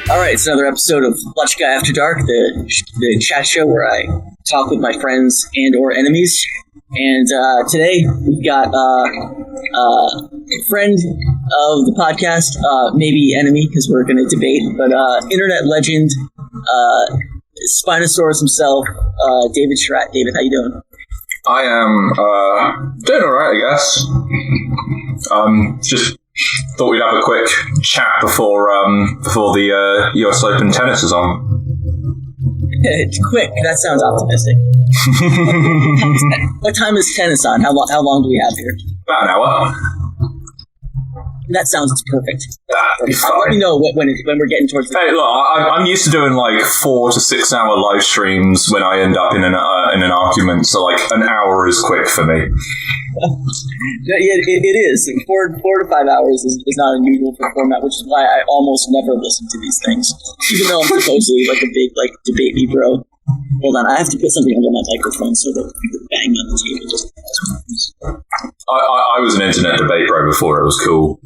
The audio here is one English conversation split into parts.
All right, it's another episode of Let's Guy After Dark, the chat show where I talk with my friends and or enemies. And today we've got a friend of the podcast, maybe enemy because we're going to debate, but internet legend, Spinosaurus himself, David Sherratt. David, how you doing? I am doing all right, I guess. Just thought we'd have a quick chat before the US Open tennis is on. It's quick. That sounds optimistic. What time is tennis on? How long do we have here? About an hour. That sounds perfect. That'd be fine. Let me know when we're getting towards the... Hey, look, I'm used to doing like 4 to 6 hour live streams when I end up in an argument, so like an hour is quick for me. It is. 4 to 5 hours is not unusual for format, which is why I almost never listen to these things, even though I'm supposedly like a big debate me bro. Hold on, I have to put something under my microphone so that the bang on the table. I was an internet debate bro before it was cool.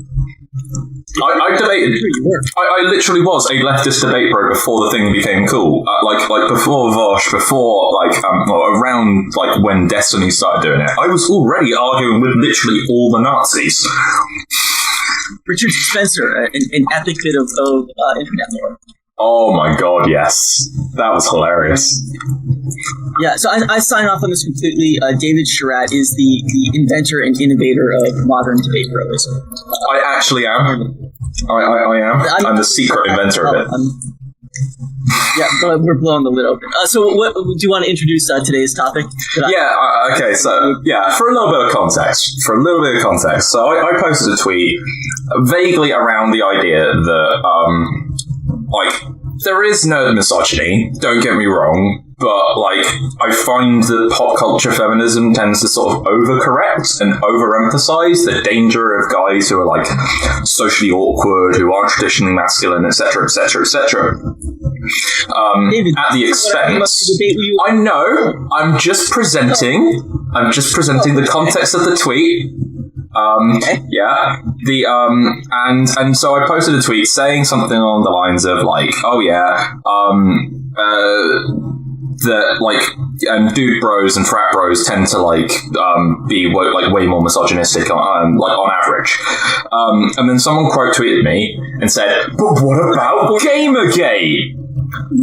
I debated. I literally was a leftist debate bro before the thing became cool. Like before Vosh, around like when Destiny started doing it, I was already arguing with literally all the Nazis. Richard Spencer, an epic bit of internet lore. Oh my god, yes. That was hilarious. Yeah, so I sign off on this completely. David Sherratt is the inventor and innovator of modern debate broism. I actually am. I am. I'm the secret inventor of it. Yeah, but we're blowing the lid open. So what do you want to introduce today's topic? Okay, so, for a little bit of context. So I posted a tweet vaguely around the idea that, there is no misogyny, don't get me wrong, but, I find that pop culture feminism tends to sort of overcorrect and overemphasize the danger of guys who are, socially awkward, who aren't traditionally masculine, etc., etc., etc. David, at the expense... I know, I'm just presenting the context of the tweet. Yeah. And so I posted a tweet saying something along the lines of that dude bros and frat bros tend to be way more misogynistic on average. And then someone quote tweeted me and said, "But what about Gamergate?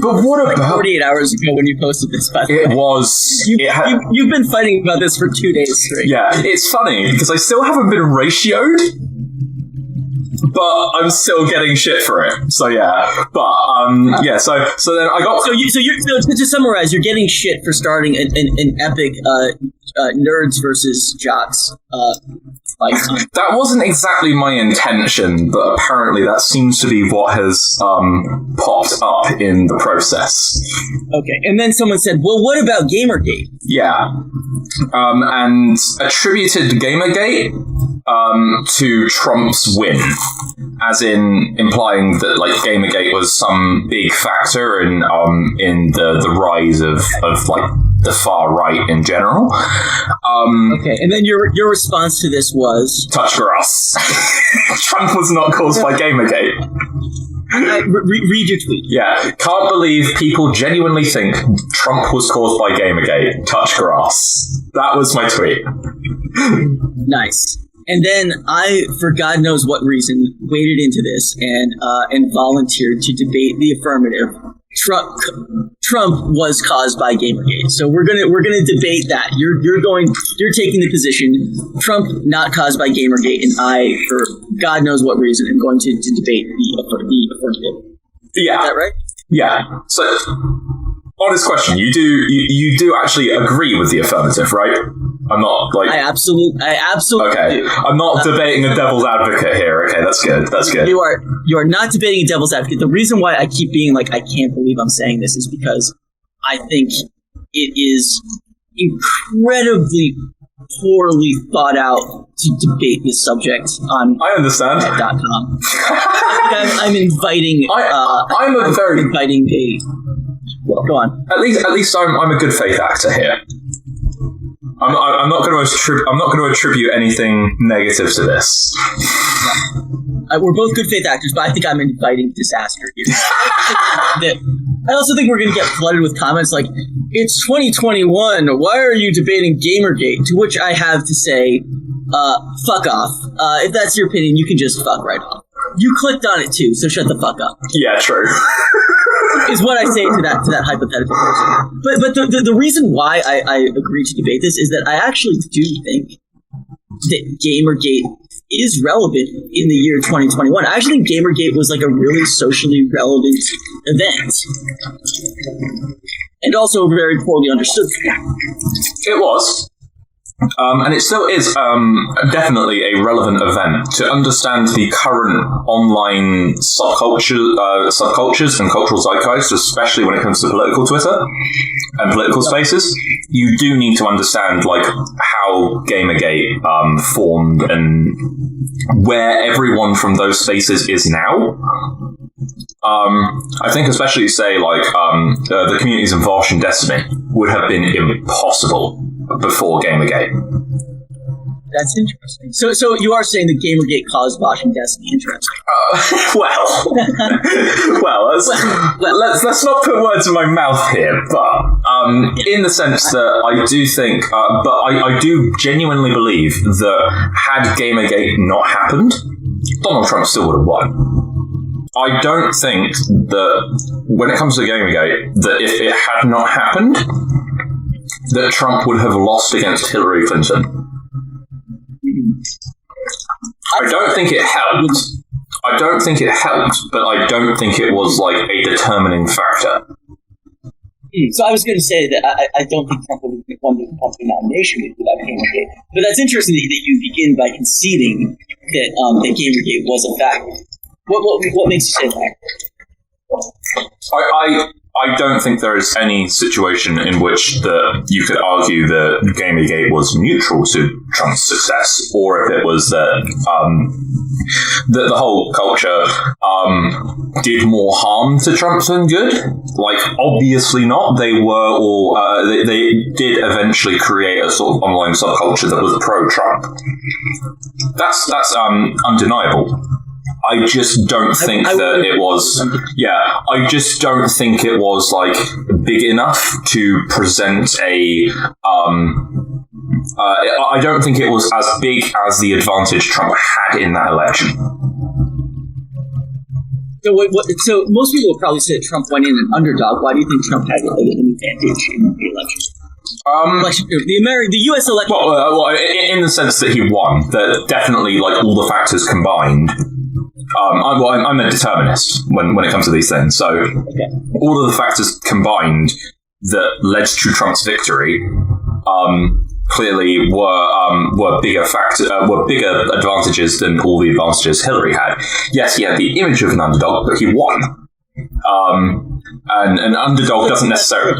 But what about 48 hours ago when you posted this?" It was. You've been fighting about this for 2 days straight. Yeah, it's funny because I still haven't been ratioed, but I'm still getting shit for it. So yeah, but yeah. So then I got. So to summarize, you're getting shit for starting an epic nerds versus jocks. That wasn't exactly my intention, but apparently that seems to be what has popped up in the process. Okay, and then someone said, "Well, what about Gamergate?" Yeah, and attributed Gamergate to Trump's win, as in implying that Gamergate was some big factor in the rise of the far right in general. Okay, and then your response to this was touch grass. Trump was not caused by Gamergate. Read your tweet. Yeah, can't believe people genuinely think Trump was caused by Gamergate. Touch grass. That was my tweet. Nice. And then I, for God knows what reason, waded into this and volunteered to debate the affirmative. Trump was caused by Gamergate, so we're gonna debate that. You're taking the position Trump not caused by Gamergate, and I, for God knows what reason, am going to debate the affirmative. Yeah, is that right? Yeah. So, honest question: you do actually agree with the affirmative, right? I'm not I absolutely. Okay, I'm not debating a devil's advocate here. Okay, that's good. You are not debating a devil's advocate. The reason why I keep being I can't believe I'm saying this is because I think it is incredibly poorly thought out to debate this subject on I understand. .com. I'm inviting. I'm a very inviting a. Well, go on. At least I'm a good faith actor here. I'm not going to attribute anything negative to this. we're both good faith actors, but I think I'm inviting disaster here. I also think we're going to get flooded with comments like, it's 2021, why are you debating Gamergate? To which I have to say, fuck off. If that's your opinion, you can just fuck right off. You clicked on it too, so shut the fuck up. Yeah, true. Is what I say to that hypothetical person. But the reason why I agreed to debate this is that I actually do think that Gamergate is relevant in the year 2021. I actually think Gamergate was like a really socially relevant event. And also very poorly understood. It was. And it still is definitely a relevant event to understand the current online subcultures and cultural zeitgeist, especially when it comes to political Twitter and political spaces. You do need to understand like how Gamergate formed and where everyone from those spaces is now. I think especially say like the communities in Vosh and Destiny would have been impossible before Gamergate. That's interesting. So you are saying that Gamergate caused Vosh and Destiny interesting? Let's not put words in my mouth here, but in the sense that I do think, I do genuinely believe that had Gamergate not happened, Donald Trump still would have won. I don't think that when it comes to Gamergate, that if it had not happened, that Trump would have lost against Hillary Clinton. I don't think it helped. But I don't think it was like a determining factor. So I was going to say that I don't think Trump would have won the Republican nomination without Gamergate. But that's interesting that you begin by conceding that Gamergate was a factor. What makes you say that? I don't think there is any situation in which you could argue that Gamergate was neutral to Trump's success, or if it was that the whole culture did more harm to Trump than good. Like, obviously not. They were all they did eventually create a sort of online subculture that was pro-Trump. That's undeniable. I just don't think that it was. Yeah, I just don't think it was like big enough to present a. I don't think it was as big as the advantage Trump had in that election. So most people would probably say that Trump went in an underdog. Why do you think Trump had an advantage in the election? The U.S. election. Well, in the sense that he won, that definitely like all the factors combined. I'm a determinist when it comes to these things. So all of the factors combined that led to Trump's victory clearly were bigger advantages than all the advantages Hillary had. Yes, he had the image of an underdog, but he won. And an underdog doesn't necessarily.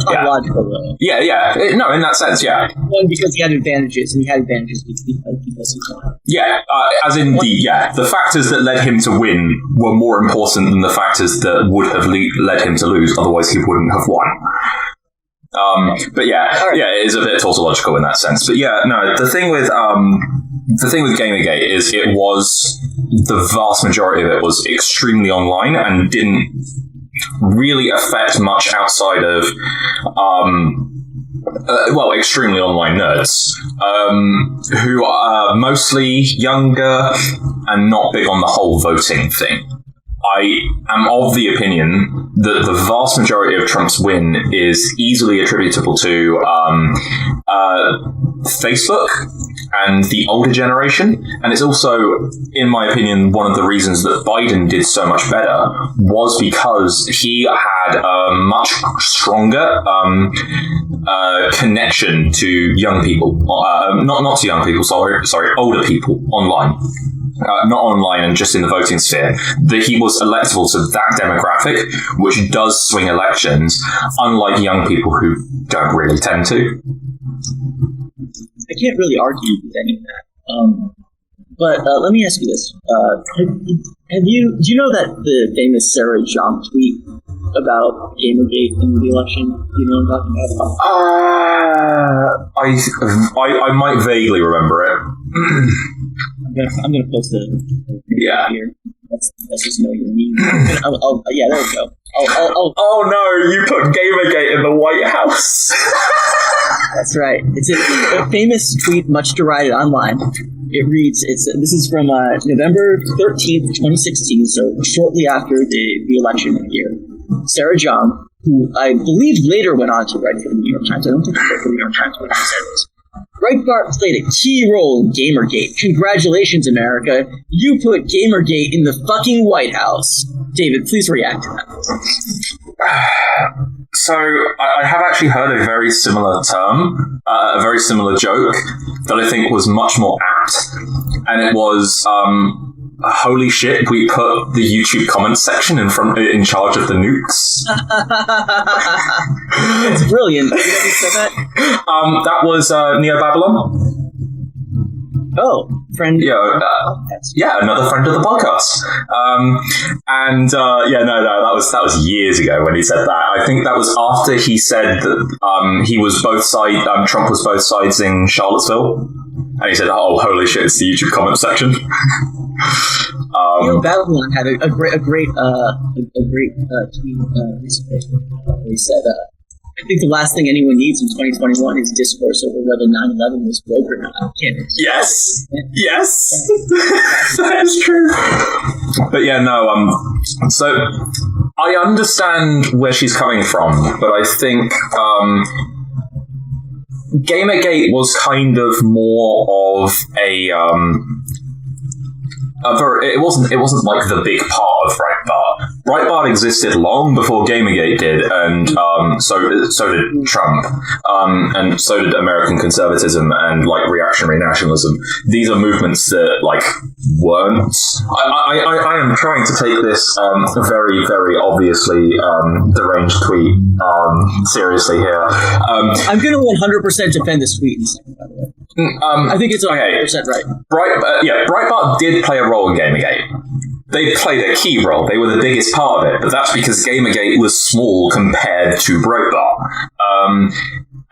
Yeah. No, in that sense, yeah. One, because he had advantages, and he had advantages because he won. Yeah, as in the factors that led him to win were more important than the factors that would have led him to lose. Otherwise, he wouldn't have won. But it is a bit tautological in that sense. But yeah, no, the thing with Gamergate is it was the vast majority of it was extremely online and didn't really affect much outside of extremely online nerds who are mostly younger and not big on the whole voting thing. I am of the opinion that the vast majority of Trump's win is easily attributable to Facebook and the older generation. And it's also, in my opinion, one of the reasons that Biden did so much better was because he had a much stronger connection to young people. Not to young people, sorry, older people online. Not online and just in the voting sphere, that he was electable to that demographic, which does swing elections, unlike young people who don't really tend to. I can't really argue with any of that. But let me ask you this. Do you know that the famous Sherratt tweet about Gamergate in the election? Do you know what I'm talking about? I might vaguely remember it. I'm gonna post it here. Let's just know your name. Yeah, there we go. Oh no, you put Gamergate in the White House. That's right. It's a famous tweet, much derided online. It reads, this is from November 13th, 2016, so shortly after the election year. Sarah John, who I believe later went on to write for the New York Times. I don't think she wrote for the New York Times when she said this. Breitbart played a key role in Gamergate. Congratulations, America. You put Gamergate in the fucking White House. David, please react to that. So, I have actually heard a very similar term, a very similar joke that I think was much more apt. And it was, holy shit, we put the YouTube comments section in charge of the nukes. It's brilliant. You know who said that? That was Neo Babylon. Oh, friend. Yeah, another friend of the podcast. That was years ago when he said that. I think that was after he said that he was both sides. Trump was both sides in Charlottesville, and he said, "Oh, holy shit, it's the YouTube comment section." Babylon had a great tweet recently. He said, I think the last thing anyone needs in 2021 is discourse over whether 9/11 was woke or not. Yes, that is true. But yeah, no. So I understand where she's coming from, but I think Gamergate was kind of more of a. It wasn't like the big part of Breitbart. Breitbart existed long before Gamergate did, and so did Trump, and so did American conservatism and like reactionary nationalism. These are movements that like weren't. I am trying to take this very, very obviously deranged tweet seriously here. I'm going to 100% defend this tweet in a second, by the way. I think it's 100% right. Breitbart did play a role in Gamergate. They played a key role. They were the biggest part of it, but that's because Gamergate was small compared to Breitbart.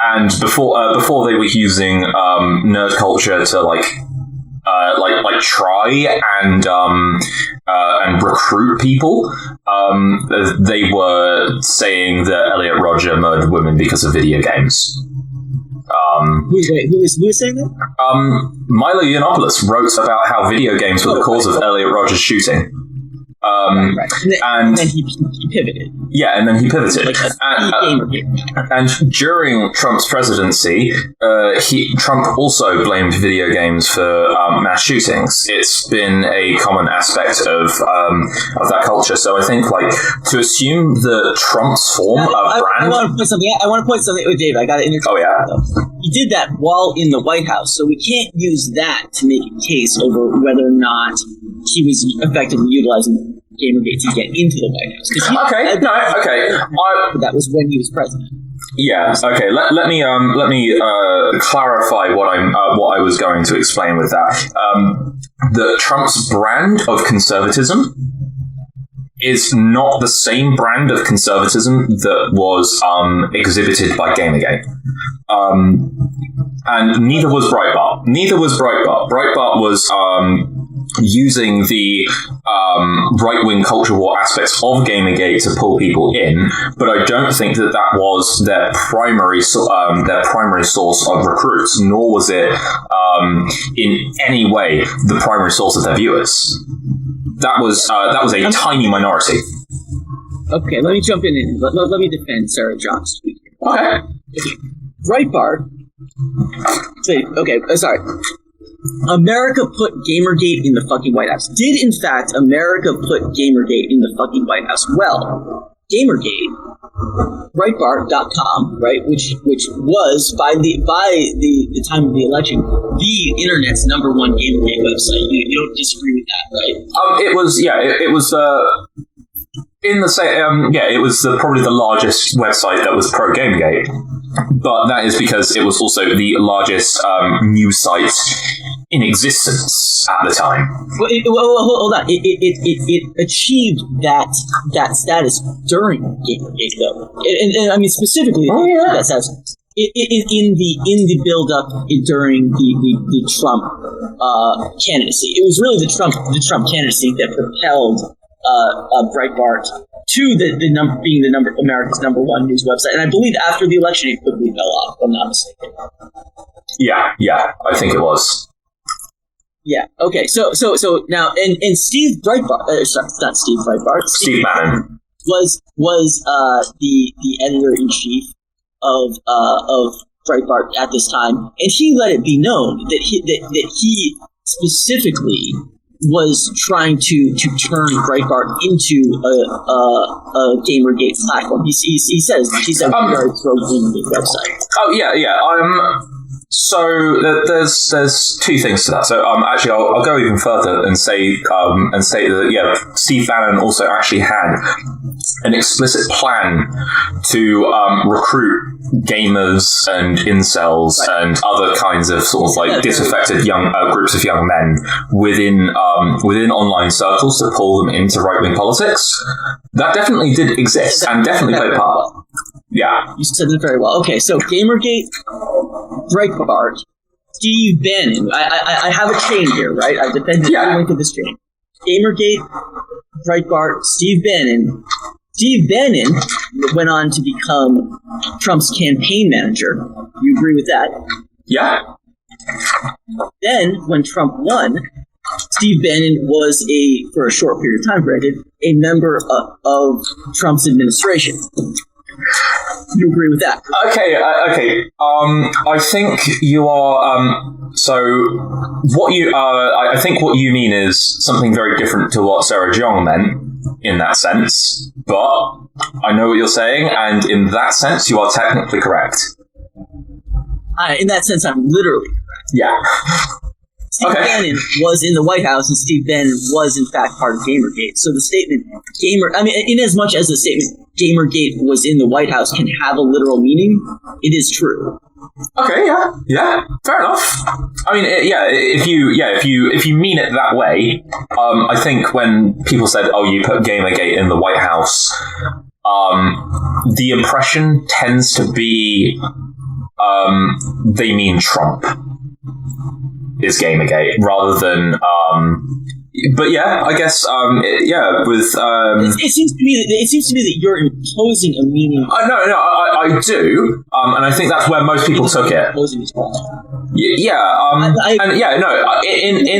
And before they were using nerd culture to like try and recruit people. They were saying that Elliot Rodger murdered women because of video games. Who is saying that? Milo Yiannopoulos wrote about how video games were the cause of Elliot Rodger's shooting. Right. And then he pivoted. Yeah, and then he pivoted. And during Trump's presidency, Trump also blamed video games for mass shootings. It's been a common aspect of that culture. So I think, like, to assume that Trump's form of brand. I want to point something. Oh, David, I got to interject. Oh yeah. He did that while in the White House, so we can't use that to make a case over whether or not he was effectively utilizing Gamergate to get into the White House. That was when he was president. Yeah. Okay. Let me clarify what I was going to explain with that. That Trump's brand of conservatism is not the same brand of conservatism that was exhibited by Gamergate. And neither was Breitbart. Breitbart was using the right-wing culture war aspects of Gamergate to pull people in, but I don't think that was their primary source of recruits, nor was it in any way the primary source of their viewers. That was a tiny minority. Okay, let me jump in and let me defend Sarah John's tweet. Okay. Breitbart. Sorry. America put Gamergate in the fucking White House. Did, in fact, America put Gamergate in the fucking White House? Well, Gamergate, Breitbart.com, right, which was, by the time of the election, the internet's number one Gamergate website. You don't disagree with that, right? It was in the same, it was probably the largest website that was pro Gamergate, but that is because it was also the largest news site in existence at the time. Hold on. It achieved that status during Gamergate, though, and I mean specifically that status. In the build up during the Trump candidacy. It was really the Trump candidacy that propelled Breitbart to being America's number one news website. And I believe after the election, it quickly fell off, if I'm not mistaken. Yeah, I think it was. Yeah. Okay. So now, and Steve Breitbart, sorry, not Steve Breitbart. Steve Bannon was the editor in chief of Breitbart at this time, and he let it be known that he specifically was trying to turn Breitbart into a Gamergate platform. He says he's a very pro Gamergate website. Oh yeah. So there's two things to that. So actually, I'll go even further and say that Steve Bannon also actually had an explicit plan to recruit gamers and incels and other kinds of sort of like disaffected young groups of young men within online circles to pull them into right-wing politics. That definitely did exist and definitely played a part. Yeah. You said it very well. Okay, so Gamergate, Breitbart, Steve Bannon. I have a chain here, right? I've defended the link of this chain. Gamergate, Breitbart, Steve Bannon. Steve Bannon went on to become Trump's campaign manager. You agree with that? Yeah. Then, when Trump won, Steve Bannon was for a short period of time, granted, a member of Trump's administration. You agree with that? Okay. I think you are. So, what you I think what you mean is something very different to what Sarah Jeong meant in that sense. But I know what you're saying, and in that sense, you are technically correct. In that sense, I'm literally correct. Yeah. Steve Bannon was in the White House, and Steve Bannon was, in fact, part of Gamergate. So the statement, in as much as the statement, Gamergate was in the White House can have a literal meaning, it is true. Okay, yeah, fair enough. I mean, if you mean it that way, I think when people said, "Oh, you put Gamergate in the White House," the impression tends to be they mean Trump is Gamergate rather than. But yeah, I guess with it seems to me that you're imposing a meaning. No, I do, and I think that's where most people took it. Imposing as well. In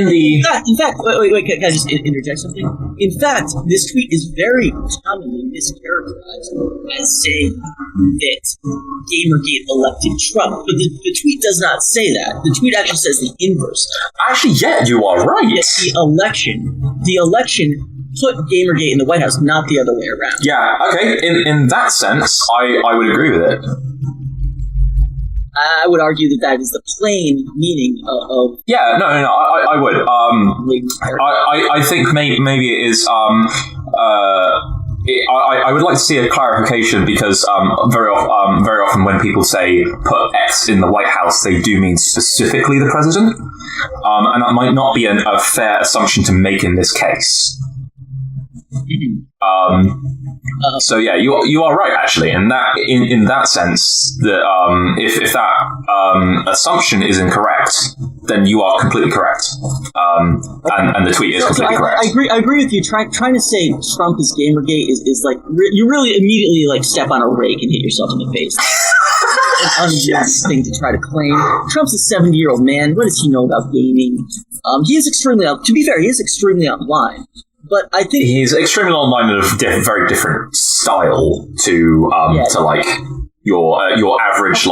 the in fact, wait, can I just interject something? In fact, this tweet is very commonly mischaracterized as saying that Gamergate elected Trump, but the tweet does not say that. The tweet actually says the inverse. Actually, yeah, you are right. The election put Gamergate in the White House, not the other way around. Yeah, okay. In that sense, I would agree with it. I would argue that is the plain meaning of. Yeah, no, I would. I think maybe it is. I would like to see a clarification because very often when people say put X in the White House, they do mean specifically the president, and that might not be a fair assumption to make in this case. So yeah, you are right actually, in that sense that if that assumption is incorrect, then you are completely correct, and the tweet is completely correct. I agree with you. Trying to say Trump is Gamergate is like you really immediately like step on a rake and hit yourself in the face. An unjust thing to try to claim. Trump's a 70-year-old man. What does he know about gaming? He is extremely online. But I think he's extremely online in a very different style to like your average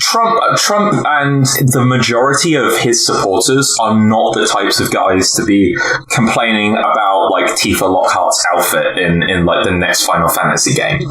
Trump and the majority of his supporters are not the types of guys to be complaining about like Tifa Lockhart's outfit in like the next Final Fantasy game.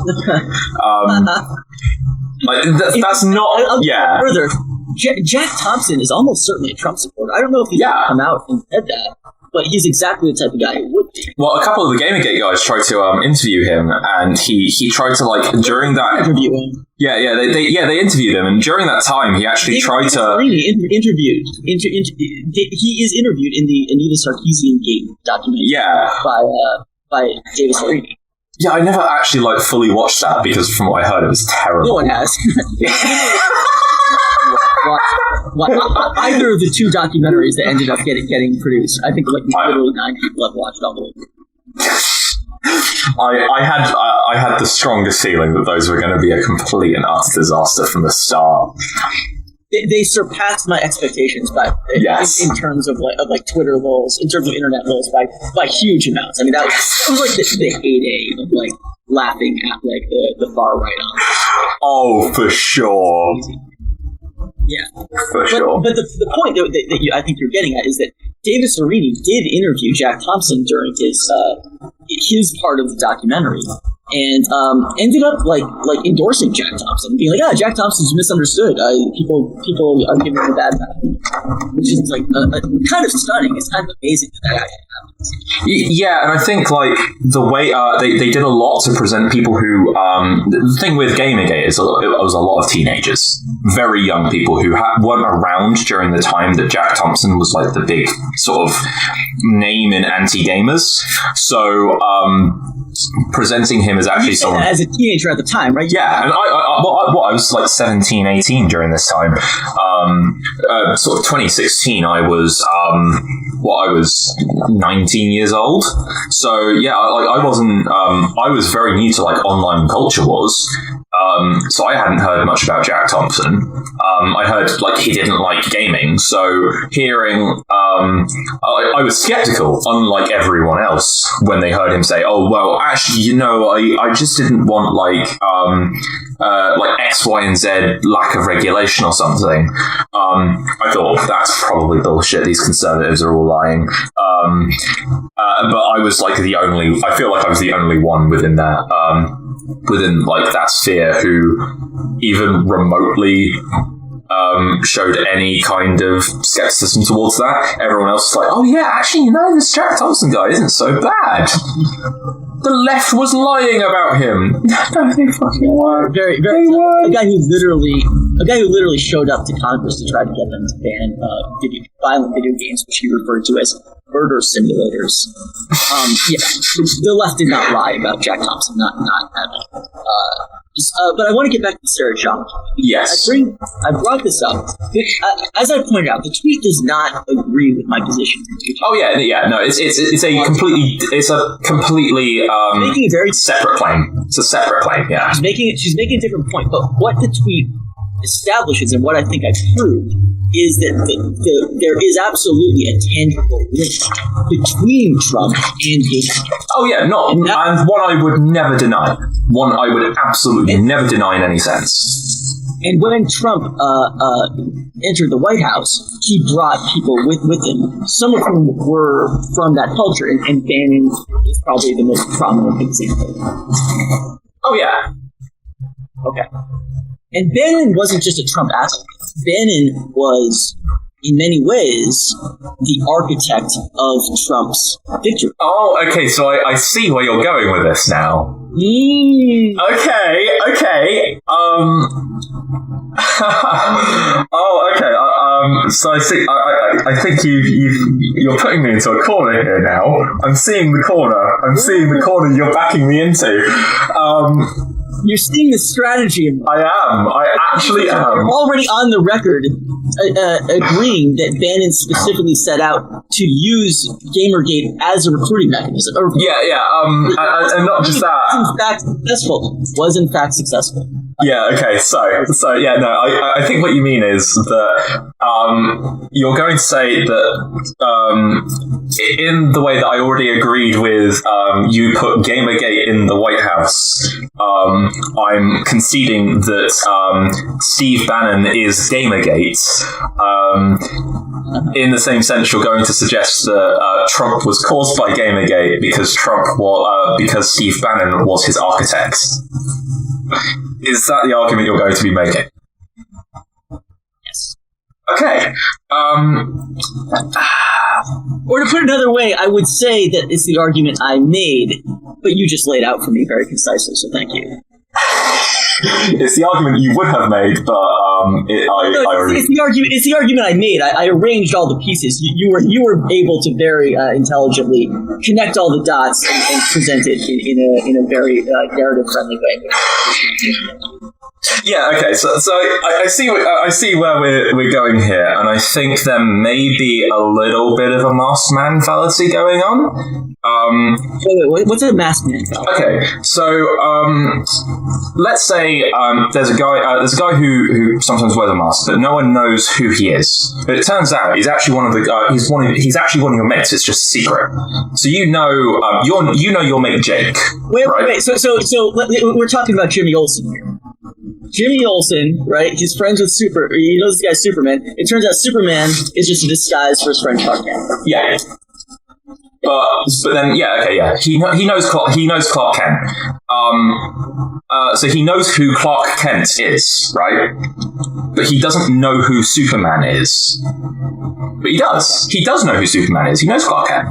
That's not further. Jack Thompson is almost certainly a Trump supporter. I don't know if he's come out and said that, but he's exactly the type of guy who would be. Well, a couple of the Gamergate guys tried to interview him, and he tried to during that interview him. They interviewed him, and during that time he actually tried to interviewed. He is interviewed in the Anita Sarkeesian Gate documentary. Yeah, by Davis Marini. Yeah, I never actually fully watched that because from what I heard it was terrible. No one has. watch either of the two documentaries that ended up getting produced. I think literally 9 people have watched all of them. I had the strongest feeling that those were going to be a complete and utter disaster from the start. They surpassed my expectations in terms of Twitter lols, in terms of internet lols by huge amounts. I mean, that was like the heyday of like laughing at like the far right on. Oh, for sure. Yeah, sure. But the point that I think you're getting at is that David Sorini did interview Jack Thompson during his part of the documentary, and ended up like endorsing Jack Thompson, being like, Jack Thompson's misunderstood. People are giving him a bad rap, which is like kind of stunning. It's kind of amazing that happens. Yeah, and I think like the way they did a lot to present people who the thing with Gamergate is it was a lot of teenagers, very young people who weren't around during the time that Jack Thompson was like the big sort of name in anti-gamers. So presenting him as actually someone as a teenager at the time, right? Yeah, and I was like 17, 18 during this time. Sort of 2016, I was 19 years old. So yeah, I wasn't. I was very new to like online culture was. So I hadn't heard much about Jack Thompson. I heard like he didn't like gaming. So hearing, I was skeptical, unlike everyone else, when they heard him say, "Oh well, actually, I just didn't want like X, Y, and Z lack of regulation or something." I thought that's probably bullshit. These conservatives are all lying. But I was like I feel like I was the only one within that. Within like that sphere who even remotely showed any kind of skepticism towards that. Everyone else was like, oh yeah, actually, this Jack Thompson guy isn't so bad. The left was lying about him. No, they fucking were. Very, very. A guy who literally showed up to Congress to try to get them to ban violent video games, which he referred to as murder simulators. Yeah, the left did not lie about Jack Thompson, not at all. But I want to get back to Sherratt. Yes. I brought this up. As I pointed out, the tweet does not agree with my position. Oh yeah, no, it's a completely making a very separate claim. It's a separate claim. Yeah. She's making a different point, but what the tweet establishes and what I think I've proved is that there is absolutely a tangible link between Trump and Gamergate. Oh yeah, and one I would never deny. One I would absolutely never deny in any sense. And when Trump entered the White House, he brought people with him, some of whom were from that culture, and Bannon is probably the most prominent example. Oh yeah. Okay. And Bannon wasn't just a Trump asset. Bannon was, in many ways, the architect of Trump's victory. Oh, okay, so I see where you're going with this now. Okay. Oh, okay. So I see. I think you're putting me into a corner here now. I'm seeing the corner you're backing me into. You're seeing the strategy. I am. I actually am. You're already on the record agreeing that Bannon specifically set out to use Gamergate as a recruiting mechanism. And not just that. Was in fact successful. Yeah, okay, so yeah, no, I think what you mean is that you're going to say that in the way that I already agreed with you put Gamergate in the White House, I'm conceding that Steve Bannon is Gamergate. In the same sense, you're going to suggest that Trump was caused by Gamergate because Steve Bannon was his architect. Is that the argument you're going to be making? Yes. Okay. Or to put it another way, I would say that it's the argument I made, but you just laid out for me very concisely, so thank you. It's the argument you would have made, but it's the argument I made. I arranged all the pieces. You were able to very intelligently connect all the dots and present it in a very narrative friendly way. Yeah, okay, so I see where we're going here, and I think there may be a little bit of a masked man fallacy going on. Wait, what's a masked man fallacy? Okay, so let's say there's a guy who sometimes wears a mask, but no one knows who he is. But it turns out he's actually one of he's actually one of your mates. It's just secret. So you know your mate Jake. Wait. So we're talking about Jimmy Olsen here. Jimmy Olsen, right? He's friends with he knows this guy's Superman. It turns out Superman is just a disguise for his friend Clark Kent. Yeah. But then, he knows Clark Kent. So he knows who Clark Kent is, right? But he doesn't know who Superman is. But he does. He does know who Superman is. He knows Clark Kent.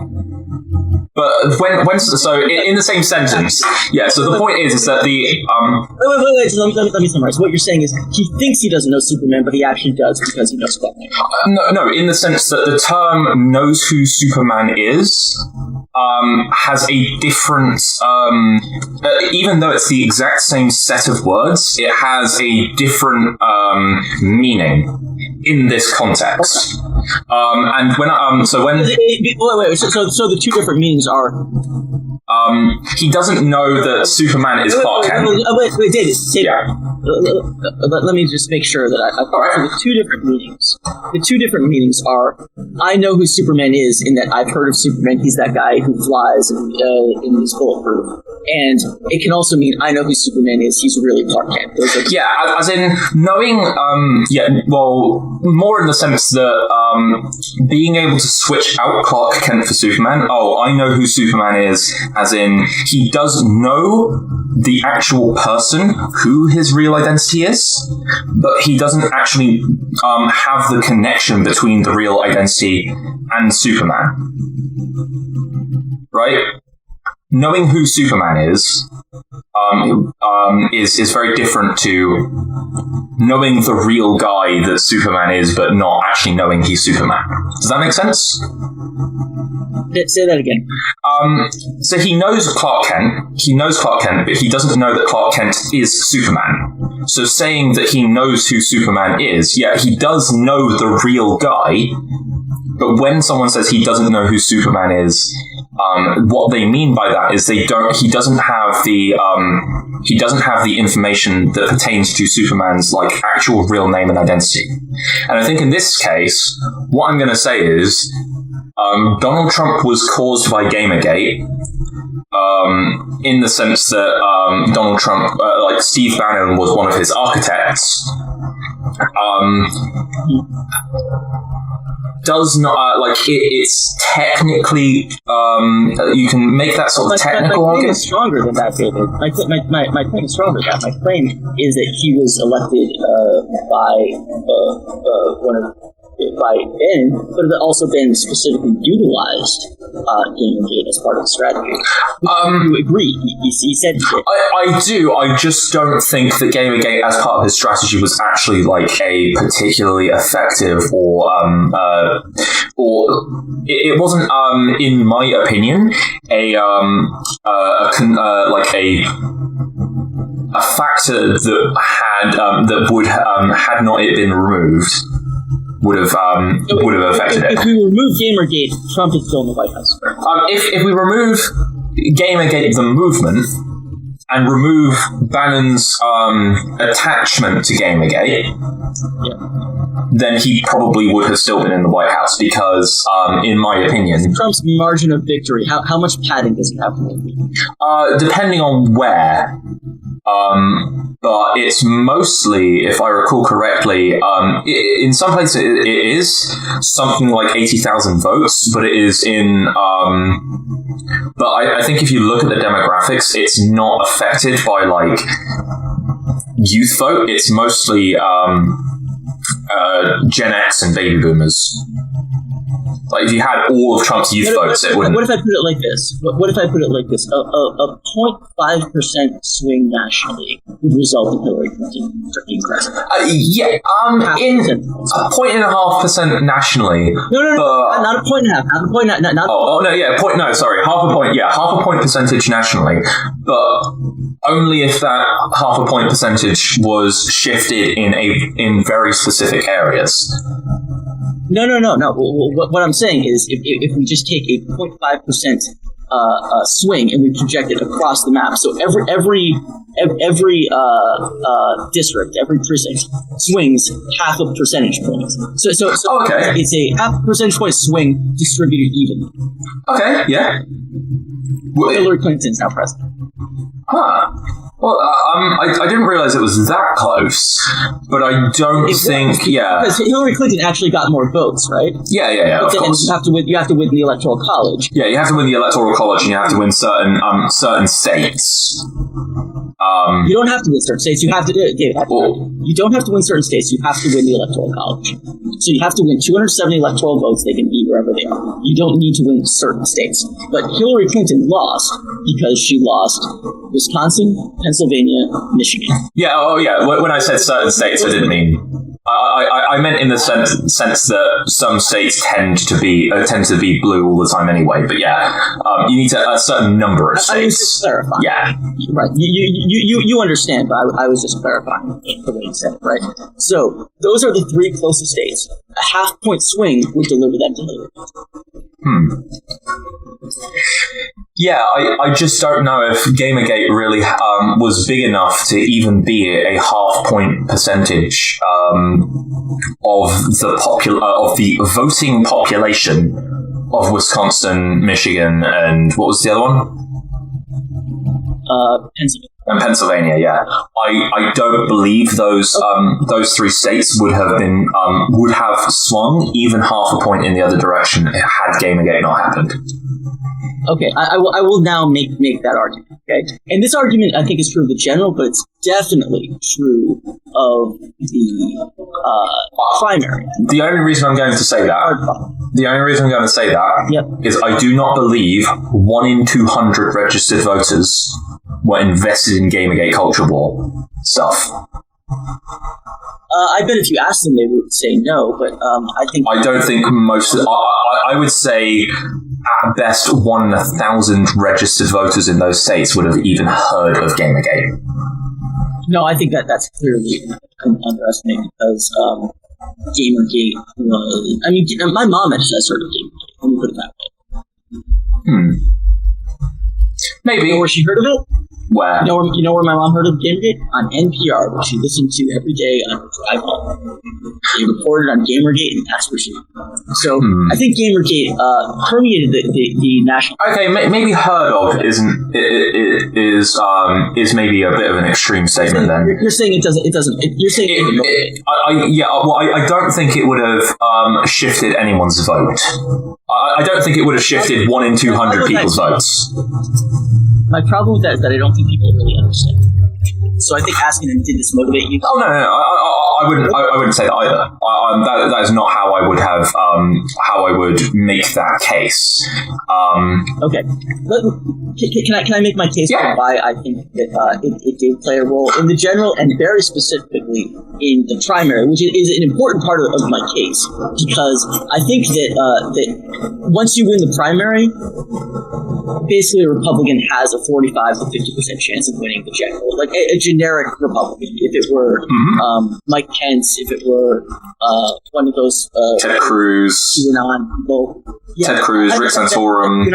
But in the same sentence, yeah. So the point is that the Wait. So let me summarize. What you're saying is he thinks he doesn't know Superman, but he actually does because he knows Clark Kent. No. In the sense that the term "knows who Superman is" has a different. Even though it's the exact same set of words, it has a different meaning in this context. And when so the two different meanings are he doesn't know that Superman is Clark Kent. Wait, David. Yeah. Let me just make sure that I so the two different meanings. The two different meanings are I know who Superman is in that I've heard of Superman. He's that guy who flies and he's bulletproof. And it can also mean I know who Superman is. He's really Clark Kent. As in knowing. More in the sense that being able to switch out Clark Kent for Superman. Oh, I know who Superman is. As in, he does know the actual person who his real identity is, but he doesn't actually have the connection between the real identity and Superman. Right? Knowing who Superman is very different to knowing the real guy that Superman is, but not actually knowing he's Superman. Does that make sense? Say that again. So he knows Clark Kent, but he doesn't know that Clark Kent is Superman. So saying that he knows who Superman is, yeah, he does know the real guy, but when someone says he doesn't know who Superman is, what they mean by that is he doesn't have the information that pertains to Superman's actual real name and identity. And I think in this case, what I'm going to say is Donald Trump was caused by Gamergate, in the sense that Donald Trump, Steve Bannon was one of his architects. Does not it's technically you can make that sort of technical argument. My claim is stronger than that, David. My claim is stronger than that. My claim is that he was elected by Ben, but it also been specifically utilized Gamergate as part of the strategy. You agree? He said he did. I do. I just don't think that Gamergate as part of his strategy was actually a particularly effective or it wasn't in my opinion a factor that would had not it been removed would have affected it. If we remove Gamergate, Trump is still in the White House. If we remove Gamergate the movement and remove Bannon's attachment to Gamergate, then he probably would have still been in the White House because, in my opinion, Trump's margin of victory. How much padding does he have? Depending on where. But it's mostly, if I recall correctly, in some places it is something like 80,000 votes, but it is in. But I think if you look at the demographics, it's not affected by youth vote. It's mostly Gen X and baby boomers. Like if you had all of Trump's youth votes, it wouldn't. What if I put it like this? What if I put it like this? A 0.5% swing nationally would result in Hillary Clinton being president. In 0.5% nationally. No, not a point and a half. Not a point. Half a point. Yeah, half a point percentage nationally, but only if that half a point percentage was shifted in very specific areas. No. What I'm saying is, if we just take a 0.5% swing and we project it across the map, so every district, every precinct swings half a percentage point. So okay. It's a half a percentage point swing distributed evenly. Okay, yeah. Hillary Clinton's now president. Huh. Well, I didn't realize it was that close, but I don't think, because Hillary Clinton actually got more votes, right? Yeah. Of course. And you have to win the Electoral College. Yeah, you have to win the Electoral College, and you have to win certain states. You don't have to win certain states. You have to. You don't have to win certain states. You have to win the Electoral College. So you have to win 270 electoral votes. They can be wherever they are. You don't need to win certain states. But Hillary Clinton lost because she lost Wisconsin, Pennsylvania, Michigan. Yeah. Oh, yeah. When I said certain states, I didn't mean. I meant in the sense that some states tend to be blue all the time anyway. But you need a certain number of states. I was just clarifying. Yeah, right. You understand, but I was just clarifying the way you said it, right? So those are the three closest states. A half-point swing would deliver them to Hillary. Yeah, I just don't know if Gamergate really was big enough to even be a half-point percentage of the voting population of Wisconsin, Michigan, and what was the other one? Pennsylvania. And Pennsylvania, yeah. I don't believe those three states would have swung even half a point in the other direction had Gamergate not happened. Okay, I will now make that argument. Okay, and this argument I think is true of the general, but it's definitely true of the primary. The only reason I'm going to say that is I do not believe 1 in 200 registered voters were invested in Gamergate culture war stuff. I bet if you asked them, they would say no, but I don't think most. I would say at best 1 in 1,000 registered voters in those states would have even heard of Gamergate. No, I think that's clearly an underestimate because Gamergate was. I mean, my mom has heard of Gamergate. Let me put it that way. Maybe. You know where she heard of it? Where? You know where my mom heard of Gamergate? On NPR, which she listened to every day on her drive home. They reported on Gamergate, and that's where she. So I think Gamergate permeated the national. Okay, maybe heard of is maybe a bit of an extreme statement. Then you're saying it doesn't. You're saying I don't think it would have shifted anyone's vote. I don't think it would have shifted 1 in 200 people's votes. My problem with that is that I don't think people really understand. So I think asking them, did this motivate you? Oh, no. I wouldn't say that either. That is not how I would have, how I would make that case. Okay. Can I make my case for why I think that it did play a role in the general and very specifically in the primary, which is an important part of my case, because I think that once you win the primary, basically a Republican has a 45 to 50% chance of winning the general, like a generic Republican. If it were Mike Pence, if it were one of those Ted Cruz, Ted Cruz, Rick Santorum,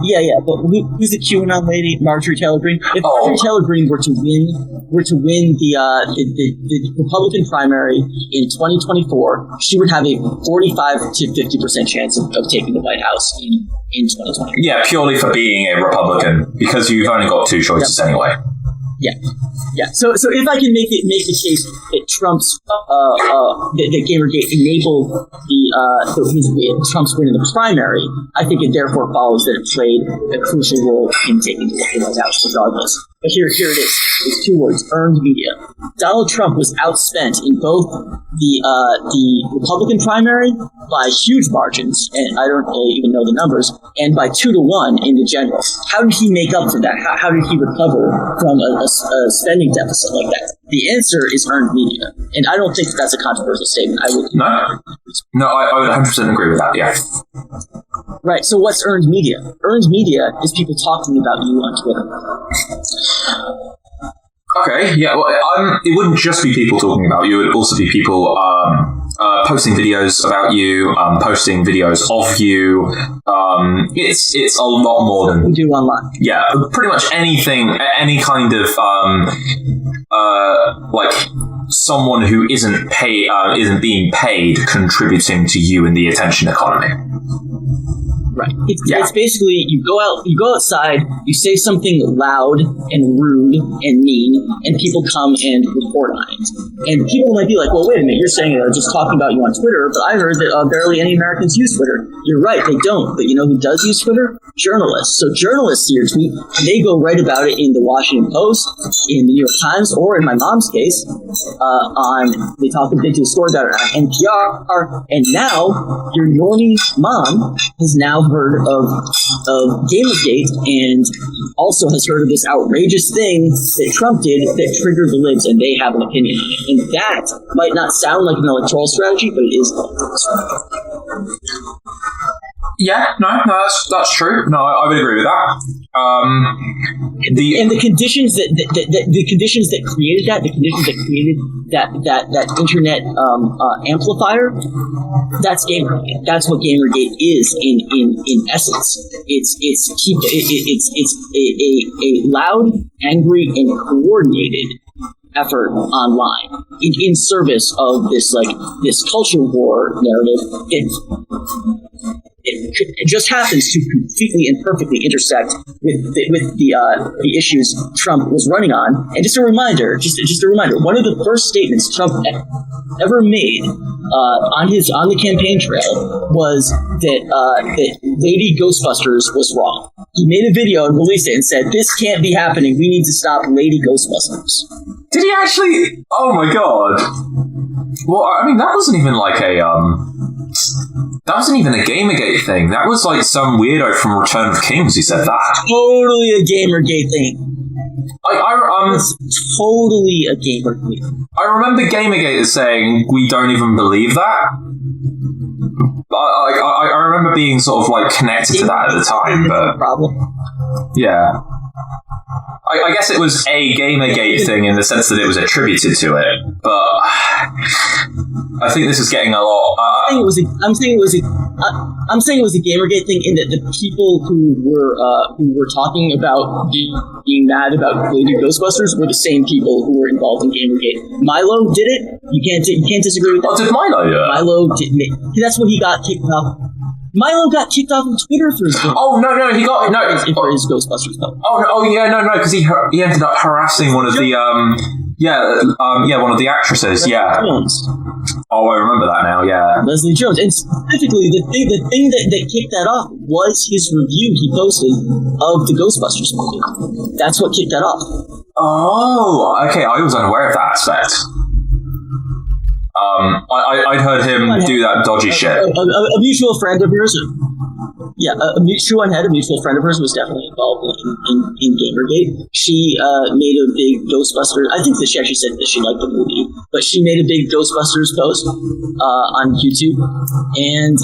Yeah, but who's the QAnon lady? Marjorie Taylor Greene. If Marjorie Taylor Greene were to win the Republican primary in 2024, she would have a 45 to 50% chance of taking the White House in 2020. Yeah, purely for being a Republican, because you've only got two choices anyway. Yeah. So if I can make the case that that Gamergate enabled Trump's win in the primary, I think it therefore follows that it played a crucial role in taking the White House regardless. But here it is. It's 2 words: earned media. Donald Trump was outspent in both the Republican primary by huge margins, and I don't even know the numbers, and by 2-1 in the general. How did he make up for that? How did he recover from a spending deficit like that? The answer is earned media, and I don't think that's a controversial statement. I would I would 100% agree with that. Yeah. Right. So what's earned media? Earned media is people talking about you on Twitter. Okay, yeah, well, it wouldn't just be people talking about you, it would also be people posting videos about you, posting videos of you. It's a lot more than... we do online. Yeah, pretty much anything, any kind of, like, someone who isn't being paid contributing to you in the attention economy. Right. It's basically you go outside, you say something loud and rude and mean, and people come and report on it. And people might be like, well, wait a minute, you're saying they're just talking about you on Twitter, but I heard that barely any Americans use Twitter. You're right, they don't. But you know who does use Twitter? Journalists. So journalists see your tweet, they go write about it in the Washington Post, in the New York Times, or in my mom's case, they do a story about it on NPR, and now your normie mom has now heard of Gamergate and also has heard of this outrageous thing that Trump did that triggered the libs, and they have an opinion on it. And that might not sound like an electoral strategy, but it is an electoral strategy. Yeah, no, that's true. No, I would agree with that. The conditions that created that internet amplifier, that's Gamergate. That's what Gamergate is in essence. It's a loud, angry, and coordinated effort online in service of this culture war narrative. It just happens to completely and perfectly intersect with the issues Trump was running on. And just a reminder, one of the first statements Trump ever made on the campaign trail was that Lady Ghostbusters was wrong. He made a video and released it and said, "This can't be happening. We need to stop Lady Ghostbusters." Did he actually? Oh my god! Well, I mean, that wasn't even like that wasn't even a Gamergate thing. That was like some weirdo from Return of Kings who said that. Totally a Gamergate thing. It's totally a Gamergate thing. I remember Gamergate as saying, "We don't even believe that." I remember being sort of like connected to that at the time, but problem. Yeah. I guess it was a Gamergate thing in the sense that it was attributed to it, but I think this is getting a lot. I'm saying it was a Gamergate thing in that the people who were talking about being mad about Lady Ghostbusters were the same people who were involved in Gamergate. Milo did it. You can't disagree with that. Oh, did Milo do it? Milo did. That's what he got kicked off. Milo got kicked off of Twitter for his for his Ghostbusters though. Because he ended up harassing one of the one of the actresses. Yeah. Jones. Oh, I remember that now. Yeah. Leslie Jones, and specifically the thing that kicked that off was his review he posted of the Ghostbusters movie. That's what kicked that off. Oh, okay. I was unaware of that aspect. I'd heard him do that dodgy shit. A mutual friend of yours, a mutual friend of hers was definitely involved in Gamergate. She made a big Ghostbusters. I think that she actually said that she liked the movie, but she made a big Ghostbusters post on YouTube. And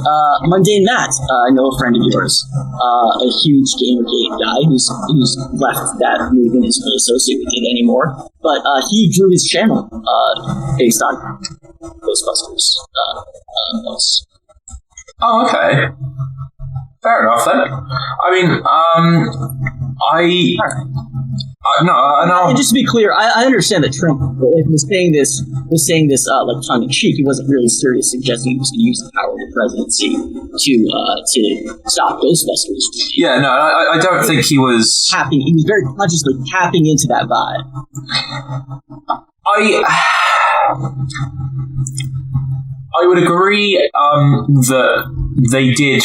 Mundane Matt, I know a friend of yours, a huge Gamergate guy who's left that movement, isn't really associated with it anymore. But he drew his channel based on Ghostbusters posts. Oh, okay. Fair enough then. I mean, And just to be clear, I understand that Trump was saying this like tongue in cheek. He wasn't really serious, suggesting he was going to use the power of the presidency to stop Ghostbusters. Yeah, no, I don't think he was tapping. He was very consciously tapping into that vibe. I would agree that they did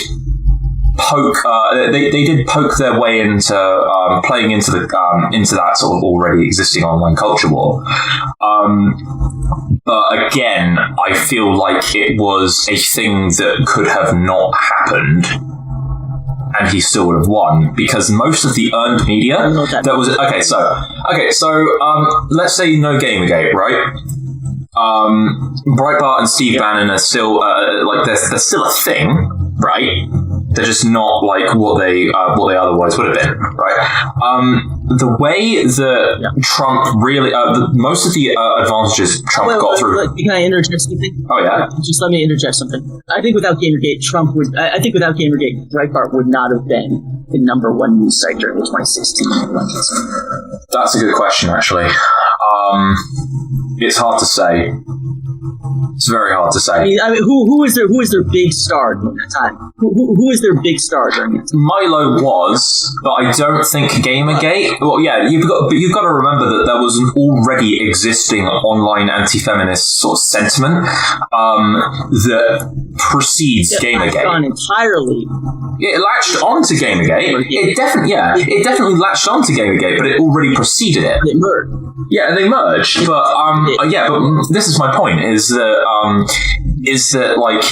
poke. They did poke their way into playing into that sort of already existing online culture war. But again, I feel like it was a thing that could have not happened, and he still would have won, because most of the earned media that was okay. So let's say no Gamergate, right? Breitbart and Steve Bannon are still they're still a thing, right? They're just not like what they otherwise would have been, right? The way that Trump really, most of the advantages Trump got through. Can I interject something? Oh yeah, just let me interject something. I think without Gamergate, without Gamergate, Breitbart would not have been the #1 news site during the 2016 elections. That's a good question, actually. It's hard to say. It's very hard to say. I mean, who is their big star during that time? Who is their big star during that time? Milo was, but I don't think Gamergate. Well, yeah, you've got to remember that there was an already existing online anti-feminist sort of sentiment that precedes Gamergate. Entirely. It latched onto Gamergate. It definitely latched onto Gamergate, but it already preceded it. They merged. Yeah, they merged, but but this is my point: is that like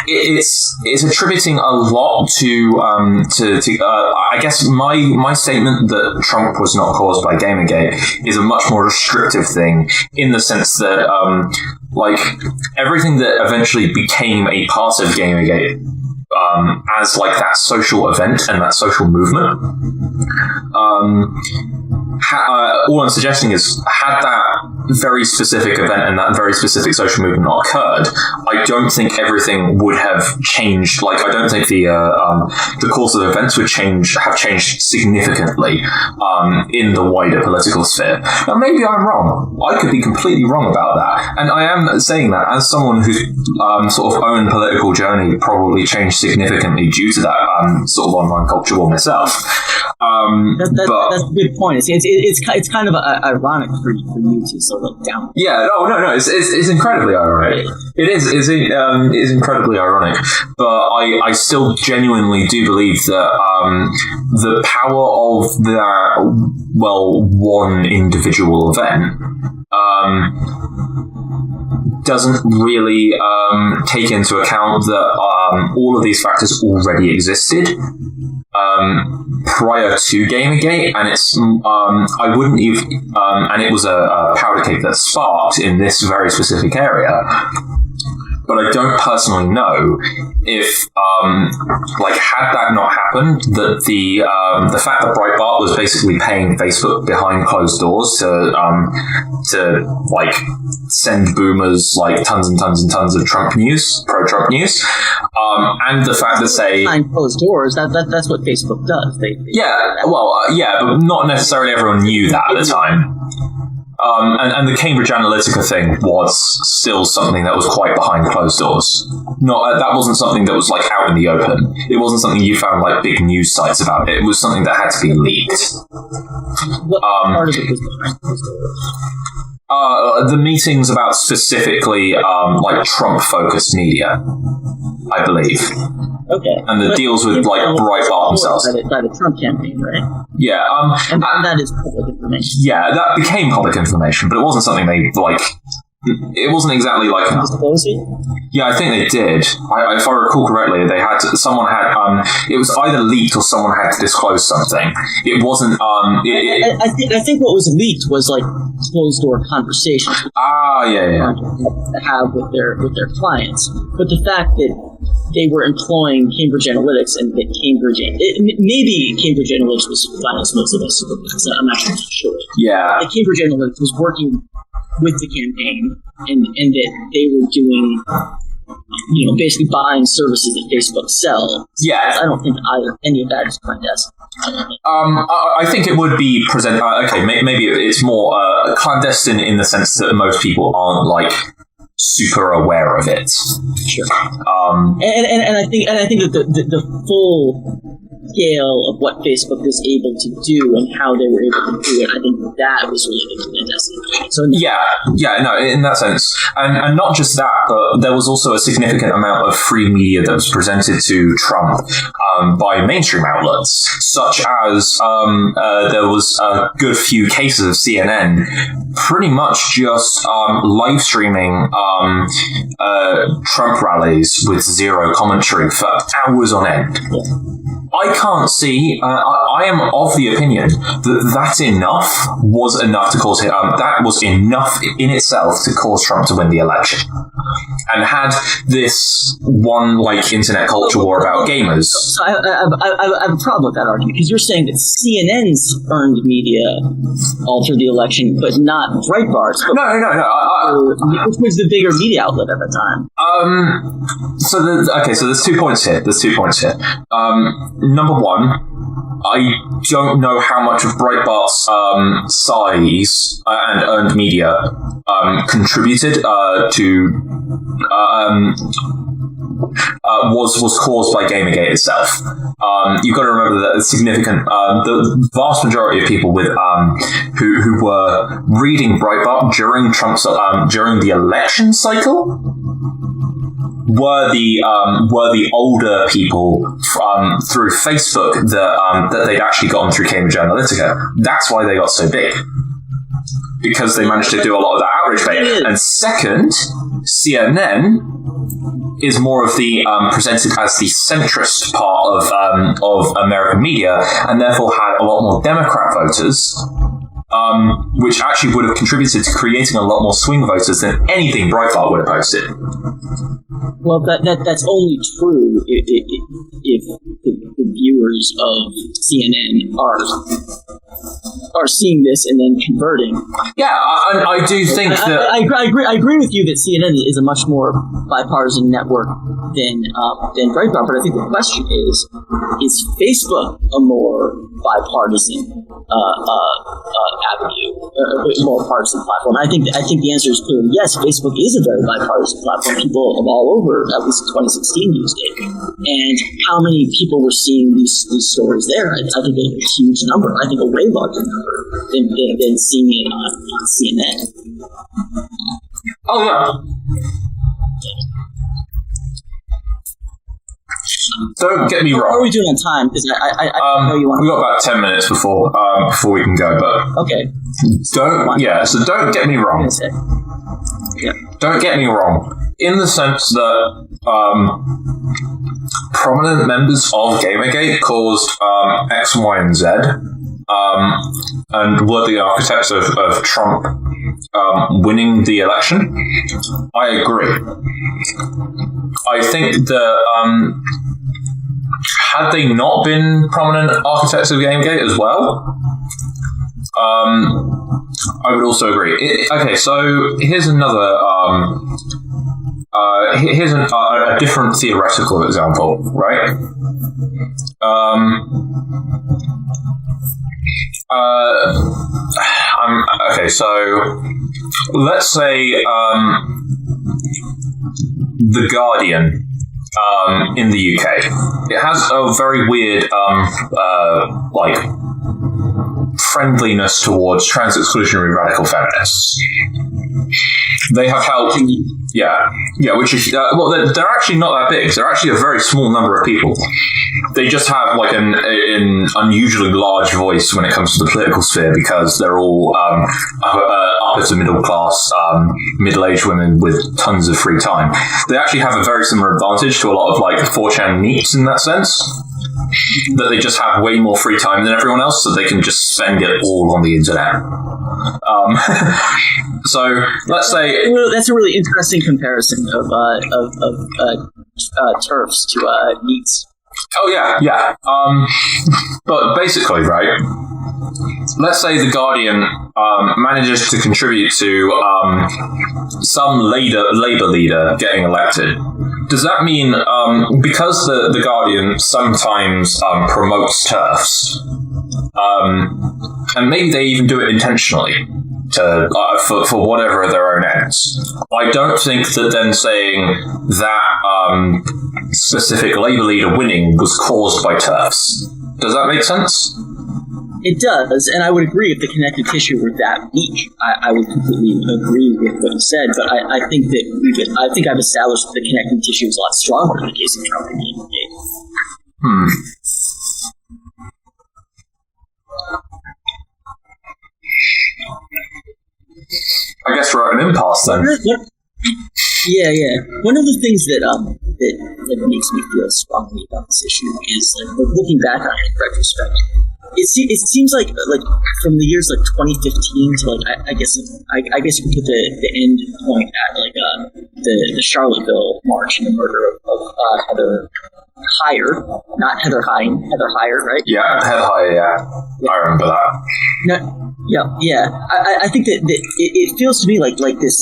it's attributing a lot to I guess my statement that Trump was not caused by Gamergate is a much more restrictive thing, in the sense that like everything that eventually became a part of Gamergate as like that social event and that social movement. All I'm suggesting is, had that very specific event and that very specific social movement not occurred, I don't think everything would have changed. Like, I don't think the course of events would have changed significantly in the wider political sphere. Now, maybe I'm wrong. I could be completely wrong about that, and I am saying that as someone whose sort of own political journey probably changed significantly due to that sort of online culture war myself. That's a good point. It's kind of ironic for you to sort of down. Yeah, no. It's incredibly ironic. It is incredibly ironic. But I still genuinely do believe that the power of that one individual event doesn't really take into account that all of these factors already existed prior to Gamergate, and it's I wouldn't even and it was a powder cake that sparked in this very specific area. But I don't personally know if, had that not happened, that the fact that Breitbart was basically paying Facebook behind closed doors to send boomers like tons and tons and tons of Trump news, pro-Trump news, and the fact that behind closed doors, that's what Facebook does. But not necessarily everyone knew that at the time. And the Cambridge Analytica thing was still something that was quite behind closed doors. That wasn't something that was like out in the open. It wasn't something you found like big news sites about it. It was something that had to be leaked. What part of it was behind closed doors? The meetings about specifically like Trump-focused media, I believe. Okay. And the deals with like Breitbart themselves. By the Trump campaign, right? Yeah. And that is public information. Yeah, that became public information, but it wasn't something they like. It wasn't exactly like. Disclose it? Yeah, I think they did. If I recall correctly, someone had. It was either leaked or someone had to disclose something. It wasn't. I think what was leaked was like closed door conversations. Yeah. To have with their clients, but the fact that they were employing Cambridge Analytics and that maybe Cambridge Analytics was financed most of this. I'm not sure. Yeah. That Cambridge Analytics was working with the campaign, and that they were doing, basically buying services that Facebook sell. Yeah. I don't think any of that is clandestine. I think it would be present. Maybe it's more clandestine in the sense that most people aren't like super aware of it. Sure. And I think that the full scale of what Facebook was able to do and how they were able to do it, I think that was really the fantastic. So no, in that sense, and not just that, but there was also a significant amount of free media that was presented to Trump by mainstream outlets, such as there was a good few cases of CNN pretty much just live streaming Trump rallies with zero commentary for hours on end. I can't see. I am of the opinion that enough was enough to cause him. That was enough in itself to cause Trump to win the election. And had this one internet culture war about gamers. So I have a problem with that argument, because you're saying that CNN's earned media altered the election, but not Breitbart's. No. Which was the bigger media outlet at the time? So there's 2 points here. Number one, I don't know how much of Breitbart's size and earned media contributed to was caused by Gamergate itself. You've got to remember that the vast majority of people with who were reading Breitbart during during the election cycle were the older people through Facebook that they'd actually gotten through Cambridge Analytica. That's why they got so big, because they managed to do a lot of that outreach bait. And second, CNN is more of the presented as the centrist part of American media, and therefore had a lot more Democrat voters, which actually would have contributed to creating a lot more swing voters than anything Breitbart would have posted. Well, that's only true if the viewers of CNN are seeing this and then converting. Yeah, I do think that I agree with you that CNN is a much more bipartisan network than Breitbart. But I think the question is Facebook a more bipartisan avenue, more partisan platform? I think the answer is clearly yes. Facebook is a very bipartisan platform. People of all over, at least in 2016, used it. And how many people were seeing these stories there? I think a huge number. I think a way larger number than seeing it on CNN. Oh yeah. Don't get me wrong. What are we doing on time? Because I know you want. We've got about 10 minutes before we can go, but okay. So don't get me wrong. Yeah. Don't get me wrong. In the sense that prominent members of Gamergate caused X, Y, and Z, and were the architects of Trump winning the election, I agree. I think that had they not been prominent architects of Gamergate as well, I would also agree. Okay, so here's another. Here's a different theoretical example, right? Okay, so let's say The Guardian in the UK. It has a very weird friendliness towards trans-exclusionary radical feminists. They have helped, which is they're actually not that big. They're actually a very small number of people. They just have an unusually large voice when it comes to the political sphere, because they're all upper to middle class, middle-aged women with tons of free time. They actually have a very similar advantage to a lot of 4chan neeps in that sense, that they just have way more free time than everyone else, so they can just spend it all on the internet. So let's say that's a really interesting comparison of TERFs to NEETs. Oh yeah. But basically, right? Let's say The Guardian manages to contribute to some Labour leader getting elected. Does that mean, because the Guardian sometimes promotes TERFs, and maybe they even do it intentionally for whatever their own ends, I don't think that then saying that specific Labour leader winning was caused by TERFs. Does that make sense? It does, and I would agree if the connective tissue were that weak. I would completely agree with what you said, but I think that I've established that the connective tissue is a lot stronger in the case of Trump and Gamergate. I guess we're at an impasse then. Yeah. One of the things that makes me feel strongly about this issue is like looking back on it in retrospect. It seems like from the years like 2015 to like I guess you could put the end point at like the Charlottesville march and the murder of Heather Heyer, not Heather Hine, Heather Heyer, right? Yeah, Heather Heyer. Yeah, I remember that. No, yeah. I think that it feels to me like this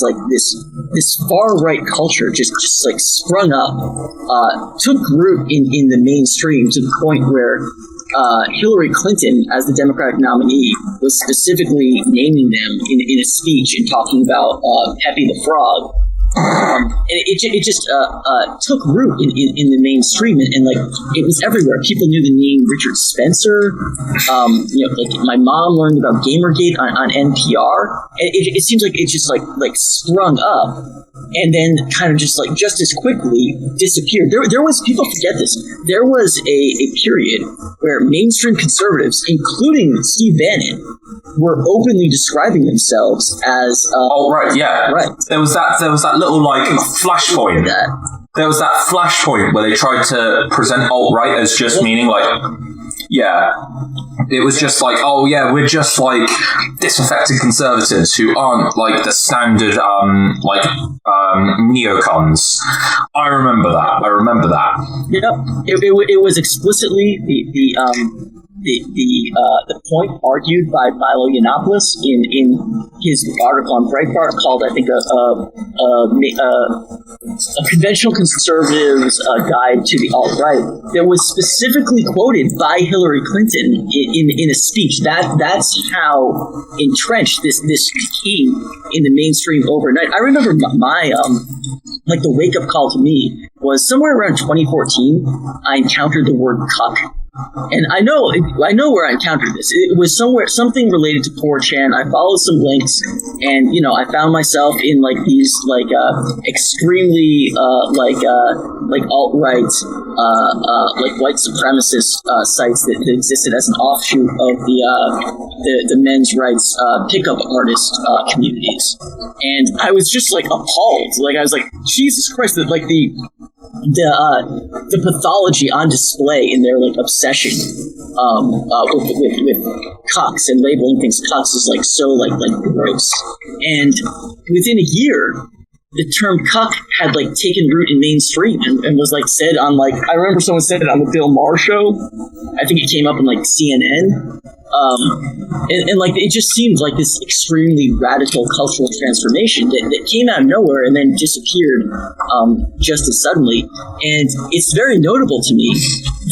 far right culture just like sprung up, took root in the mainstream to the point where Hillary Clinton, as the Democratic nominee, was specifically naming them in a speech and talking about Pepe the Frog. And it just took root in the mainstream, and like it was everywhere. People knew the name Richard Spencer. Like my mom learned about Gamergate on NPR. It seems like it just like sprung up, and then kind of just as quickly disappeared. There was, people forget this. There was a period where mainstream conservatives, including Steve Bannon, were openly describing themselves as right. There was that little like flashpoint. There was that flashpoint where they tried to present alt-right as just meaning like, it was just like, we're just like disaffected conservatives who aren't like the standard neocons. I remember that. Yep. It was explicitly the point argued by Milo Yiannopoulos in his article on Breitbart called, I think, a conventional conservative's guide to the alt-right, that was specifically quoted by Hillary Clinton in a speech. That's how entrenched this became in the mainstream overnight. I remember my the wake-up call to me was somewhere around 2014. I encountered the word cuck. And I know where I encountered this. It was something related to 4chan. I followed some links, and I found myself in like these extremely alt-right white supremacist sites that existed as an offshoot of the men's rights pickup artist communities. And I was just like appalled. Like I was like, Jesus Christ! That like the pathology on display in their like obsession with cucks and labeling things cucks is like so like gross. And within a year, the term cuck had like taken root in mainstream and was like said on like, I remember someone said it on the Bill Maher show. I think it came up on like CNN. And like it just seemed like this extremely radical cultural transformation that came out of nowhere and then disappeared just as suddenly. And it's very notable to me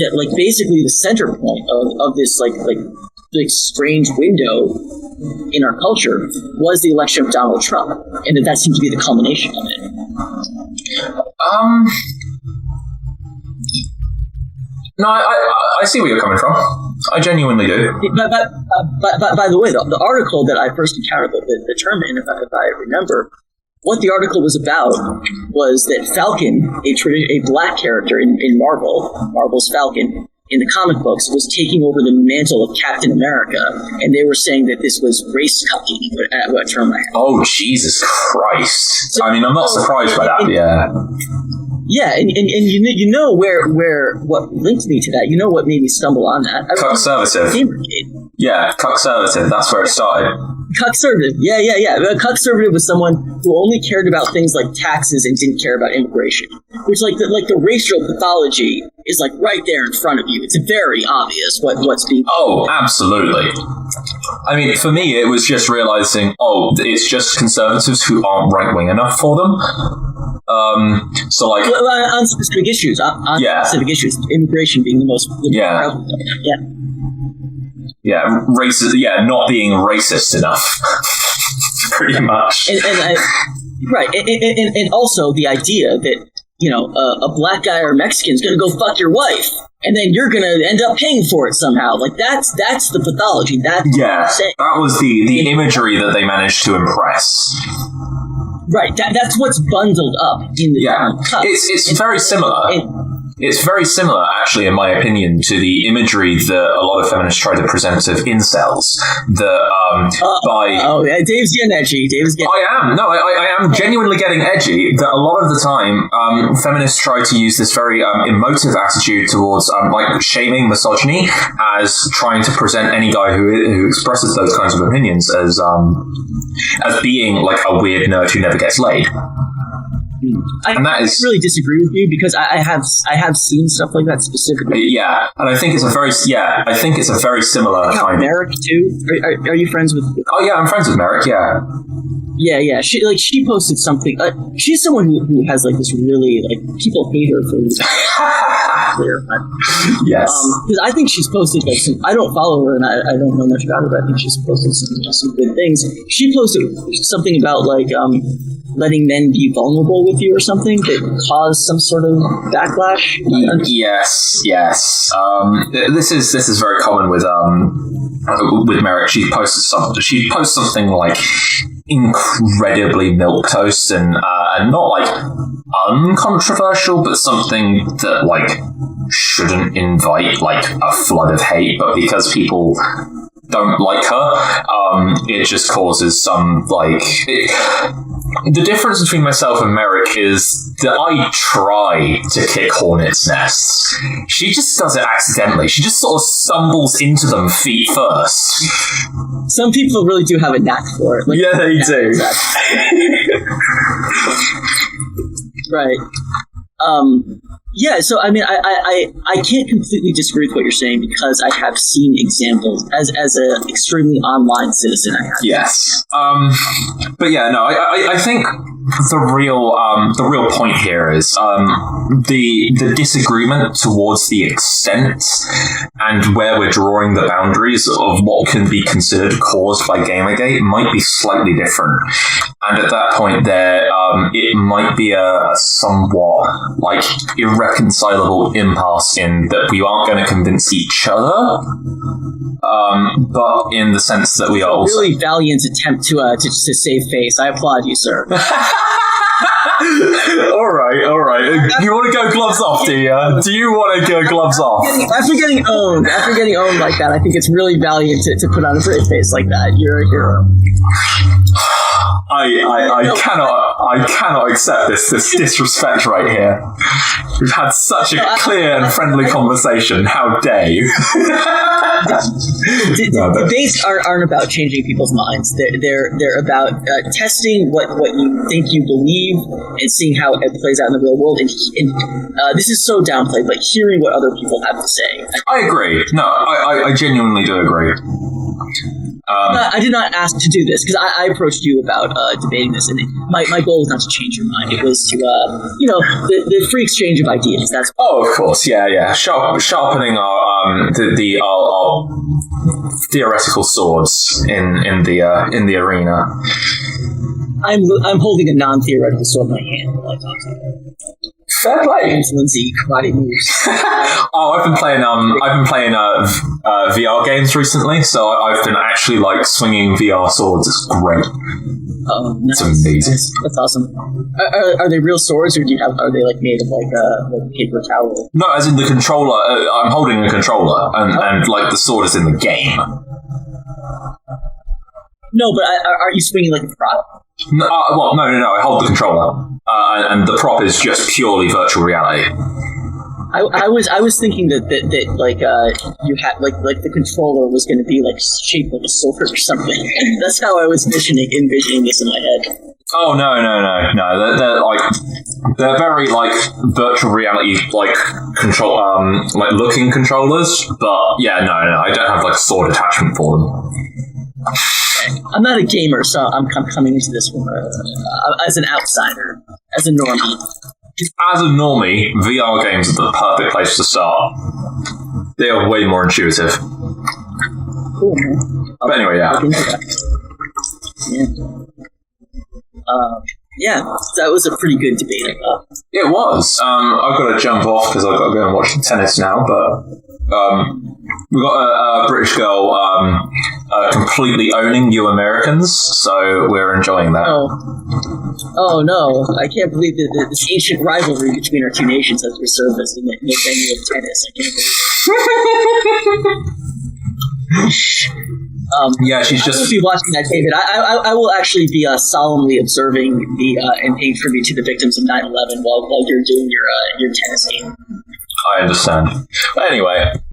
that like basically the center point of this like strange window in our culture was the election of Donald Trump, and that seemed to be the culmination of it. No, I see where you're coming from. I genuinely do. But by the way, the article that I first encountered the term in, if I remember, what the article was about was that Falcon, a black character in Marvel's Falcon, in the comic books, was taking over the mantle of Captain America, and they were saying that this was race cucking, what term I had. Oh, Jesus Christ. So, I mean, I'm not surprised by that, Yeah, and you know what linked me to that. You know what made me stumble on that. Cuckservative. Yeah, cuckservative. That's where it started. Cuckservative. Yeah. Cuckservative was someone who only cared about things like taxes and didn't care about immigration. Which, the racial pathology is like right there in front of you. It's very obvious what's being. Oh, absolutely. I mean, for me, it was just realizing, it's just conservatives who aren't right wing enough for them. So like on specific issues, specific issues, immigration being the most prevalent. Racist. Not being racist enough, pretty much. And also the idea that a black guy or Mexican is going to go fuck your wife, and then you're going to end up paying for it somehow. Like that's the pathology. That's that was the imagery that they managed to impress. Right, that's what's bundled up in the cup. It's very similar. It's very similar, actually, in my opinion, to the imagery that a lot of feminists try to present of incels. Dave's getting edgy. I am genuinely getting edgy. That a lot of the time, feminists try to use this very emotive attitude towards shaming misogyny as trying to present any guy who expresses those kinds of opinions as being like a weird nerd who never gets laid. I really disagree with you because I have seen stuff like that specifically. Yeah, and I think it's a very similar kind. Merrick too. Are you friends with? Oh yeah, I'm friends with Merrick. Yeah. Yeah. She posted something. She's someone who has like this really people hate her for. Clear. Yes. Because I think she's posted like some. I don't follow her and I don't know much about her, but I think she's posted some good things. She posted something about letting men be vulnerable with you or something that caused some sort of backlash. Yes. This is very common with Merrick. She posts something like incredibly milquetoast and not like uncontroversial, but something that like shouldn't invite like a flood of hate, but because people don't like her, it just causes some the difference between myself and Merrick is that I try to kick hornets' nests. She just does it accidentally. She just sort of stumbles into them feet first. Some people really do have a knack for it. Yeah, they do. Exactly. Right. Yeah, so I mean, I can't completely disagree with what you're saying because I have seen examples as an extremely online citizen. I have. Yes, but yeah, no, I think the real point here is the disagreement towards the extent and where we're drawing the boundaries of what can be considered caused by Gamergate might be slightly different, and at that point, there it might be a somewhat like irreconcilable impasse in that we aren't going to convince each other, but in the sense that we are also really valiant attempt to save face. I applaud you, sir. All right. You want to go gloves off, do you? Do you want to go gloves off? After getting owned like that, I think it's really valiant to put on a brave face like that. You're a hero. I cannot accept this disrespect right here. We've had such a clear and friendly conversation. How dare you? Debates aren't about changing people's minds. They're about testing what you think you believe and seeing how it plays out in the real world. And this is so downplayed, but hearing what other people have to say. I agree. No, I genuinely do agree. I did not ask to do this because I approached you about debating this, and my goal was not to change your mind. It was to, the free exchange of ideas. That's of course, yeah. Sharpening our theoretical swords in the arena. I'm holding a non-theoretical sword in my hand while I talk to you. Fair play. Lindsay, karate moves. I've been playing VR games recently, so I've been actually like swinging VR swords. It's great. Oh, nice. It's amazing. That's awesome. Are they real swords, or are they like made of like a paper towel? No, as in the controller. I'm holding a controller, and like the sword is in the game. No, but are you swinging like a prop? No, I hold the controller, and the prop is just purely virtual reality. I was thinking that like you had like the controller was going to be like shaped like a sword or something. That's how I was envisioning this in my head. Oh no! They're very like virtual reality like control like looking controllers, but yeah, no, I don't have like a sword attachment for them. I'm not a gamer, so I'm coming into this one as an outsider, as a normie. As a normie, VR games are the perfect place to start. They are way more intuitive. Cool, man. But anyway, yeah. Yeah, that was a pretty good debate, I thought. It was. I've got to jump off because I've got to go and watch the tennis now, but we've got a British girl completely owning you Americans, so we're enjoying that. Oh no, I can't believe that this ancient rivalry between our two nations has resurfaced as the venue of tennis. I can't believe it. Yeah, she's just... I will be watching that, David. I will actually be solemnly observing and paying tribute to the victims of 9/11 while you're doing your tennis game. I understand. But anyway,